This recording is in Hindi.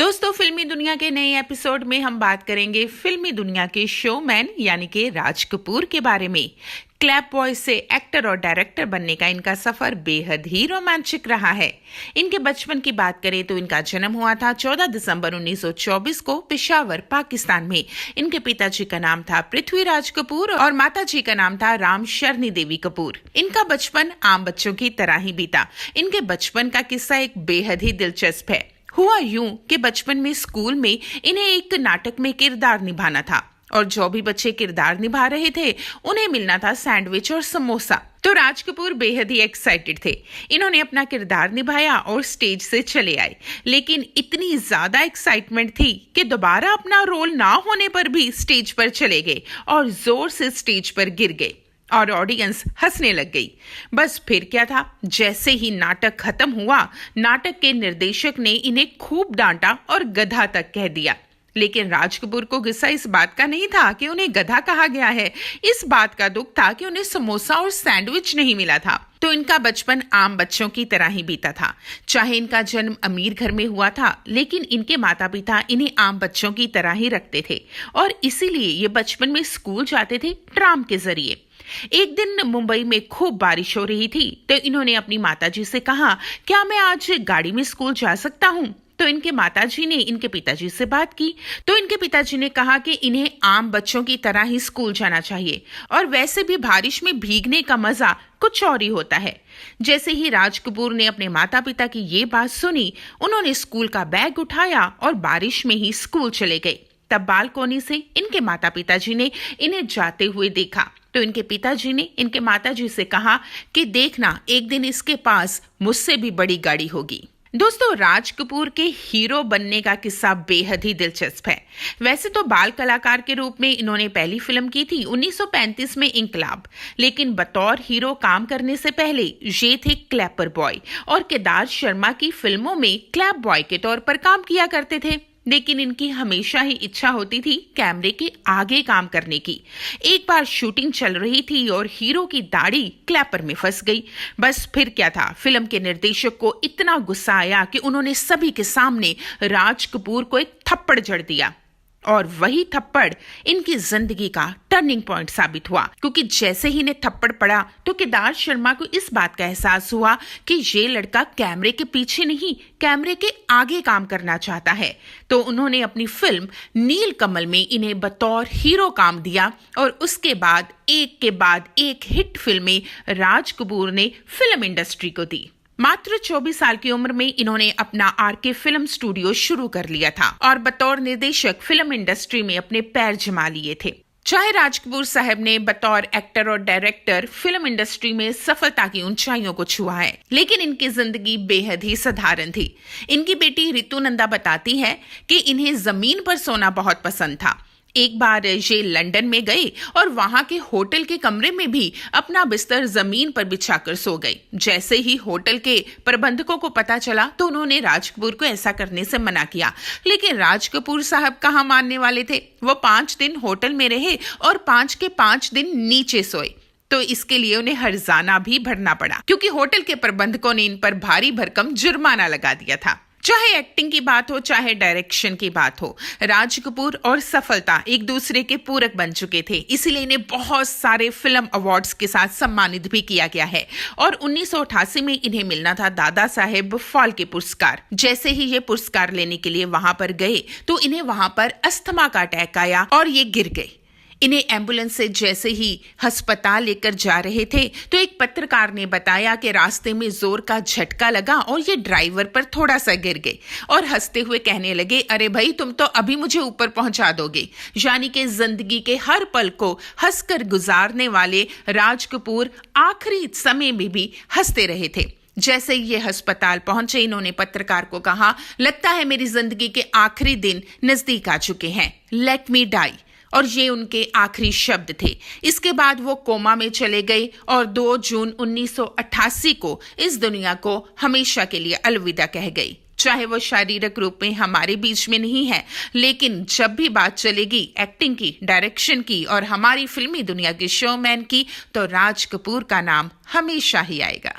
दोस्तों, फिल्मी दुनिया के नए एपिसोड में हम बात करेंगे फिल्मी दुनिया के शोमैन यानी कि राज कपूर के बारे में। क्लैप बॉय से एक्टर और डायरेक्टर बनने का इनका सफर बेहद ही रोमांचक रहा है। इनके बचपन की बात करें तो इनका जन्म हुआ था 14 दिसंबर 1924 को पेशावर, पाकिस्तान में। इनके पिताजी का नाम था पृथ्वीराज कपूर और माताजी का नाम था राम शरणी देवी कपूर। इनका बचपन आम बच्चों की तरह ही बीता। इनके बचपन का किस्सा एक बेहद ही दिलचस्प है। हुआ यूं कि बचपन में स्कूल में इन्हें एक नाटक में किरदार निभाना था और जो भी बच्चे किरदार निभा रहे थे उन्हें मिलना था सैंडविच और समोसा। तो राज कपूर बेहद ही एक्साइटेड थे। इन्होंने अपना किरदार निभाया और स्टेज से चले आए, लेकिन इतनी ज्यादा एक्साइटमेंट थी कि दोबारा अपना रोल ना होने पर भी स्टेज पर चले गए और जोर से स्टेज पर गिर गए और ऑडियंस हंसने लग गई। बस फिर क्या था, जैसे ही नाटक खत्म हुआ, नाटक के निर्देशक ने इन्हें खूब डांटा और गधा तक कह दिया। लेकिन राज कपूर को गुस्सा इस बात का नहीं था कि उन्हें गधा कहा गया है, इस बात का दुख था कि उन्हें समोसा और सैंडविच नहीं मिला था। तो इनका बचपन आम बच्चों की तरह ही बीता था। चाहे इनका जन्म अमीर घर में हुआ था, लेकिन इनके माता पिता इन्हें आम बच्चों की तरह ही रखते थे और इसीलिए ये बचपन में स्कूल जाते थे ट्राम के जरिए। एक दिन मुंबई में खूब बारिश हो रही थी, तो इन्होंने अपनी माताजी से कहा, क्या मैं आज गाड़ी में स्कूल जा सकता हूँ? तो इनके माताजी ने इनके पिताजी से बात की, तो इनके पिताजी ने कहा कि इन्हें आम बच्चों की तरह ही स्कूल जाना चाहिए और वैसे भी बारिश में भीगने का मजा कुछ और ही होता है। जैसे ही राज कपूर ने अपने माता पिता की ये बात सुनी, उन्होंने स्कूल का बैग उठाया और बारिश में ही स्कूल चले गए। तब बालकोनी से इनके माता पिताजी ने इन्हें जाते हुए देखा, तो इनके पिताजी ने इनके माताजी से कहा कि देखना, एक दिन इसके पास मुझसे भी बड़ी गाड़ी होगी। दोस्तों, राज कपूर के हीरो बनने का किस्सा बेहद ही दिलचस्प है। वैसे तो बाल कलाकार के रूप में इन्होंने पहली फिल्म की थी 1935 में इनकलाब, लेकिन बतौर हीरो काम करने से पहले ये थे क्लैपर बॉय और केदार शर्मा की फिल्मों में क्लैप बॉय के तौर पर काम किया करते थे। लेकिन इनकी हमेशा ही इच्छा होती थी कैमरे के आगे काम करने की। एक बार शूटिंग चल रही थी और हीरो की दाढ़ी क्लैपर में फंस गई। बस फिर क्या था, फिल्म के निर्देशक को इतना गुस्सा आया कि उन्होंने सभी के सामने राज कपूर को एक थप्पड़ जड़ दिया और वही थप्पड़ इनकी जिंदगी का टर्निंग पॉइंट साबित हुआ, क्योंकि जैसे ही इन्हें थप्पड़ पड़ा तो केदार शर्मा को इस बात का एहसास हुआ कि ये लड़का कैमरे के पीछे नहीं, कैमरे के आगे काम करना चाहता है। तो उन्होंने अपनी फिल्म नील कमल में इन्हें बतौर हीरो काम दिया और उसके बाद एक एक हिट फिल्में राज कपूर ने फिल्म इंडस्ट्री को दी। मात्र 24 साल की उम्र में इन्होंने अपना आरके फिल्म स्टूडियो शुरू कर लिया था और बतौर निर्देशक फिल्म इंडस्ट्री में अपने पैर जमा लिए थे। चाहे राज कपूर साहब ने बतौर एक्टर और डायरेक्टर फिल्म इंडस्ट्री में सफलता की ऊंचाइयों को छुआ है, लेकिन इनकी जिंदगी बेहद ही साधारण थी। इनकी बेटी रितु नंदा बताती है कि इन्हें जमीन पर सोना बहुत पसंद था। एक बार ये लंदन में गए और वहां के होटल के कमरे में भी अपना बिस्तर जमीन पर बिछाकर सो गए। जैसे ही होटल के प्रबंधकों को पता चला तो उन्होंने राज कपूर को ऐसा करने से मना किया, लेकिन राज कपूर साहब कहाँ मानने वाले थे। वो 5 दिन होटल में रहे और 5 के 5 दिन नीचे सोए। तो इसके लिए उन्हें हर्जाना भी भरना पड़ा, क्योंकि होटल के प्रबंधकों ने इन पर भारी भरकम जुर्माना लगा दिया था। चाहे एक्टिंग की बात हो, चाहे डायरेक्शन की बात हो, राज कपूर और सफलता एक दूसरे के पूरक बन चुके थे। इसीलिए इन्हें बहुत सारे फिल्म अवार्ड्स के साथ सम्मानित भी किया गया है और 1988 में इन्हें मिलना था दादा साहेब फाल्के पुरस्कार। जैसे ही ये पुरस्कार लेने के लिए वहां पर गए तो इन्हें वहां पर अस्थमा का अटैक आया और ये गिर गए। इन्हें एम्बुलेंस से जैसे ही अस्पताल लेकर जा रहे थे तो एक पत्रकार ने बताया कि रास्ते में जोर का झटका लगा और ये ड्राइवर पर थोड़ा सा गिर गए और हंसते हुए कहने लगे, अरे भाई, तुम तो अभी मुझे ऊपर पहुंचा दोगे। यानी कि जिंदगी के हर पल को हंसकर गुजारने वाले राज कपूर आखिरी समय में भी हंसते रहे थे। जैसे ये अस्पताल पहुंचे, इन्होंने पत्रकार को कहा, लगता है मेरी जिंदगी के आखिरी दिन नजदीक आ चुके हैं, लेट मी डाई। और ये उनके आखिरी शब्द थे। इसके बाद वो कोमा में चले गए और 2 जून 1988 को इस दुनिया को हमेशा के लिए अलविदा कह गई। चाहे वो शारीरिक रूप में हमारे बीच में नहीं है, लेकिन जब भी बात चलेगी एक्टिंग की, डायरेक्शन की और हमारी फिल्मी दुनिया के शोमैन की, तो राज कपूर का नाम हमेशा ही आएगा।